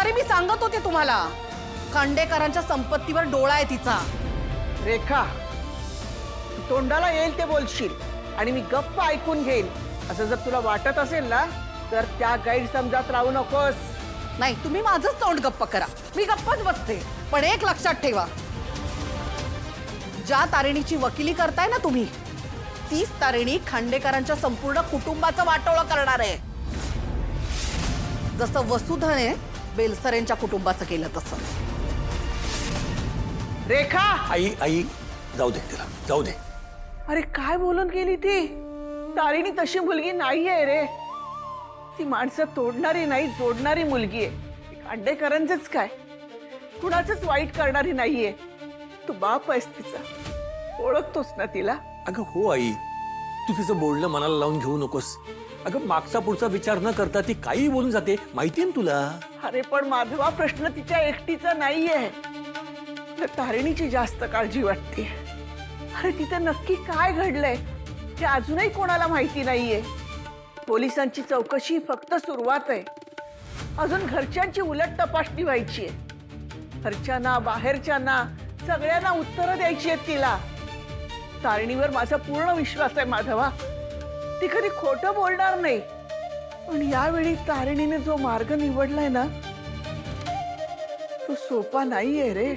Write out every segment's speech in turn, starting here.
तरी मी सांगत होते तुम्हाला, खांडेकरांच्या संपत्तीवर डोळा आहे तिचा. रेखा, तू तोंडाला येईल ते बोलशील आणि मी गप्प ऐकून घेईन असं जर तुला वाटत असेल ना, तर त्या गैरसमजात राहू नकोस. नाही, तुम्ही माझंच तोंड गप्प करा, मी गप्पच बसते. पण एक लक्षात ठेवा, ज्या तारिणीची वकिली करताय ना तुम्ही, तीच तारिणी खांडेकरांच्या संपूर्ण कुटुंबाचं वाटोळं करणार आहे. जसं वसुधाने बेलसरेंच्या कुटुंबाचं केलं तसं. रेखा, आई जाऊ दे तिला, जाऊ दे. अरे काय बोलून गेली ती? तारिणी तशी मुलगी नाहीये रे. ती माणसं तोडणारी नाही, जोडणारी मुलगी आहे. खांडेकरांचंच काय, कुणाचंच वाईट करणारी नाहीये. तू बाप आहेस तिचा, ओळखतोस ना तिला? अगं हो आई, तू तिचं बोलणं मनाला लावून घेऊ नकोस. अगं मागचा पुढचा विचार न करता ती काही बोलून जाते, माहितीये ना तुला. अरे पण माधवा, प्रश्न तिच्या एकटीचा नाहीये, तर तारिणीची जास्त काळजी वाटते. अरे तिथं नक्की काय घडलंय हे अजूनही कोणाला माहिती नाहीये. पोलिसांची चौकशी फक्त सुरुवात आहे. अजून घरच्यांची उलट तपासणी व्हायची आहे. घरच्यांना, बाहेरच्यांना, सगळ्यांना उत्तरं द्यायची आहेत तिला. तारिणीवर माझा पूर्ण विश्वास आहे माधवा, ती कधी खोटं बोलणार नाही. पण यावेळी तारिणीने जो मार्ग निवडलाय ना, तो सोपा नाहीये रे.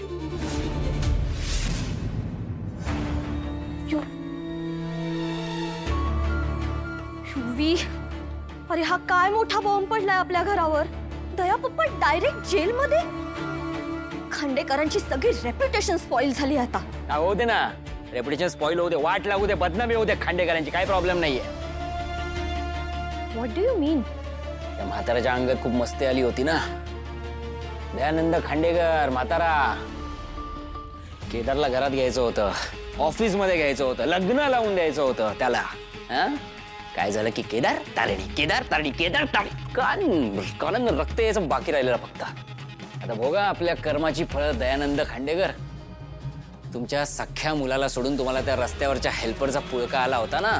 युवी, अरे हा काय मोठा बॉम्ब पडलाय आपल्या घरावर. दया पप्पा डायरेक्ट जेल मध्ये. खांडेकरांची सगळी रेप्युटेशन स्पॉइल झाली आता. हो दे ना, रेप्युटेशन स्पॉइल होऊ दे, वाट लागू दे, बदनामी होऊ दे खांडेकरांची, काही प्रॉब्लेम नाहीये. व्हॉट डू यू मीन? त्या म्हाताऱ्याच्या अंगात खूप मस्ती आली होती ना. दयानंद खांडेकर म्हातारा, केदारला घरात घ्यायचं होतं, ऑफिस मध्ये घ्यायचं होतं, लग्न लावून द्यायचं होतं त्याला. काय झालं की केदार तारिणी, केदार तारिणी, केदार तारिणी, कान रक्त यायचं बाकी राहिलेलं फक्त. आता बघा आपल्या कर्माची फळं. दयानंद खांडेकर, तुमच्या सख्ख्या मुलाला सोडून तुम्हाला त्या रस्त्यावरच्या हेल्परचा पुळका आला होता ना,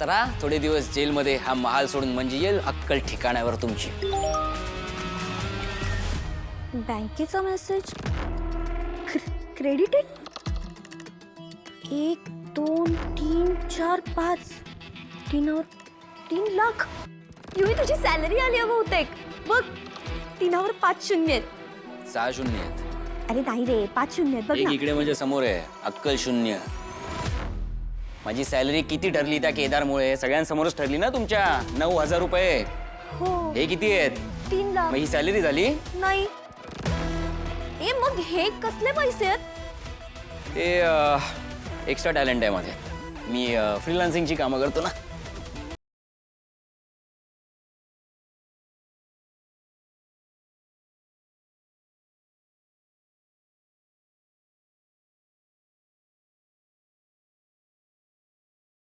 तर थोडे दिवस जेलमध्ये हा महाल सोडून म्हणजे येईल अक्कल ठिकाणावर तुमची. बँकेचा मेसेज क्रेडिटेड 1 2 3 4 5 3 लाख. युवी, तुझी सॅलरी आली आहे बहुतेक. बघ, 3वर 5 शून्य आहेत. 6 शून्य आहेत. अरे नाही रे, 5 शून्य आहेत. बघ एक ना. इकडे म्हणजे समोर आहे अक्कल शून्य. माझी सॅलरी किती ठरली त्या केदारमुळे? सगळ्यांसमोरच ठरली ना तुमच्या. 9,000 रुपये. हो. हे किती आहेत? 3 लाख. मग ही सॅलरी झाली नाही. ए मग हे कसले पैसे आहेत? ते एक्स्ट्रा टॅलेंट आहे माझे. मी फ्रीलान्सिंगची कामं करतो ना.